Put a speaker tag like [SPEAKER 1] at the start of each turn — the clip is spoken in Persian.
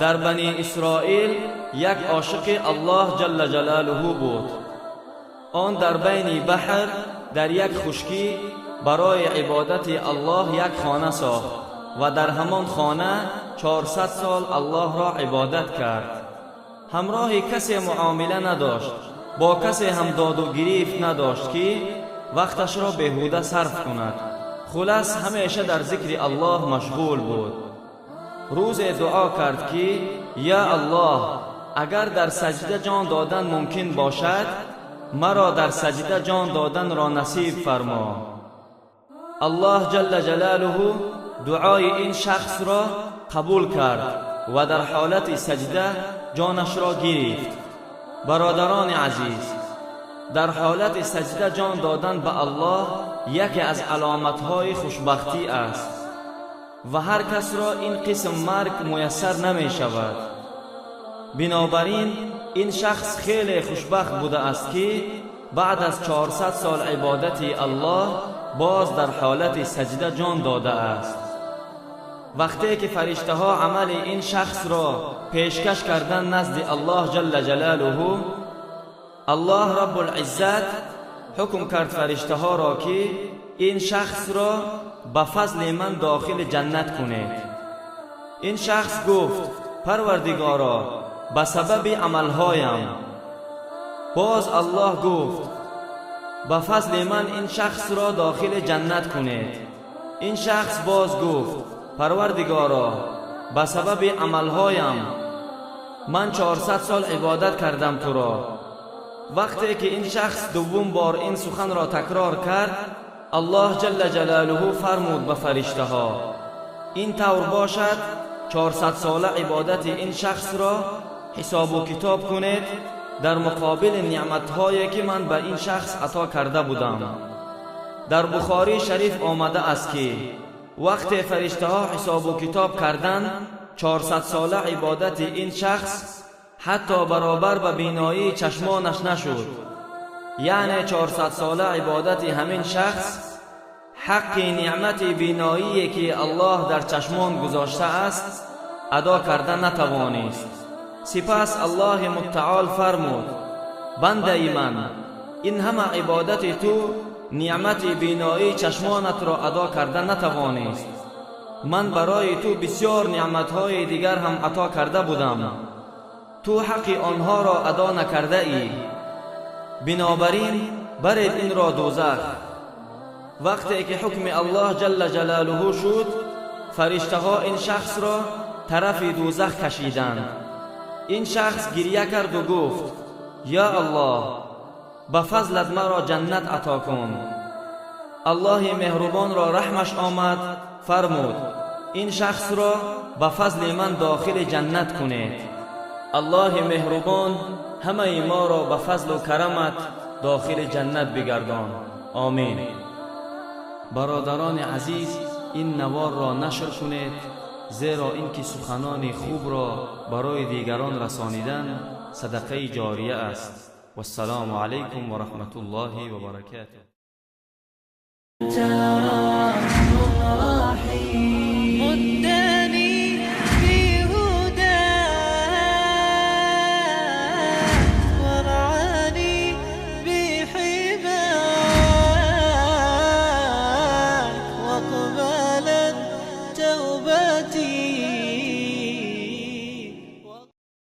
[SPEAKER 1] در بنی اسرائیل یک عاشق الله جل جلاله بود. آن در بین بحر در یک خشکی برای عبادت الله یک خانه ساخت و در همان خانه 400 سال الله را عبادت کرد. همراه کسی معامله نداشت، با کسی هم داد و گریفت نداشت که وقتش را بیهوده صرف کند. خلاص همیشه در ذکر الله مشغول بود. روز دعا کرد که یا الله، اگر در سجده جان دادن ممکن باشد مرا در سجده جان دادن را نصیب فرما. الله جل جلاله دعای این شخص را قبول کرد و در حالت سجده جانش را گرفت. برادران عزیز، در حالت سجده جان دادن به الله یکی از علامتهای خوشبختی است و هر کس را این قسم مرگ میسر نمی شود. بنابراین این شخص خیلی خوشبخت بوده است که بعد از 400 سال عبادت الله باز در حالت سجده جان داده است. وقتی که فرشته ها عمل این شخص را پیشکش کردن نزد الله جل جلاله، الله رب العزت حکم کرد فرشته ها را که این شخص را به فضل من داخل جنت کنید. این شخص گفت پروردگارا به سبب عملهایم. باز الله گفت به فضل من این شخص را داخل جنت کنید. این شخص باز گفت پروردگارا به سبب عملهایم. من 400 سال عبادت کردم تو را. وقتی که این شخص دوم بار این سخن را تکرار کرد، الله جل جلاله فرمود به فرشته ها این طور باشد 400 ساله عبادت این شخص را حساب و کتاب کنید در مقابل نعمتهایی که من به این شخص عطا کرده بودم. در بخاری شریف آمده است که وقتی فرشته ها حساب و کتاب کردند 400 ساله عبادت این شخص حتی برابر به بینایی چشمانش نشد. یعنی 400 ساله عبادت همین شخص حق نعمت بینایی که الله در چشمان گذاشته است ادا کردن نتوانست. سپس الله متعال فرمود بنده من، این همه عبادت تو نعمت بینایی چشمانت را ادا کردن نتوانست. من برای تو بسیار نعمتهای دیگر هم عطا کرده بودم، تو حق آنها را ادا نکرده ای. بنابراین برید این را دوزخ. وقتی که حکم الله جل جلاله شد، فرشته ها این شخص را طرف دوزخ کشیدند. این شخص گریه کرد و گفت یا الله، به فضلت مرا جنت عطا کن. الله مهربان را رحمش آمد، فرمود این شخص را به فضل من داخل جنت کنید. الله مهربان همه ما را به فضل و کرمت داخل جنت بگردان. آمین. برادران عزیز، این نوار را نشر کنید، زیرا اینکه سخنان خوب را برای دیگران رسانیدن صدقه جاریه است. و السلام علیکم و رحمت الله و برکاته.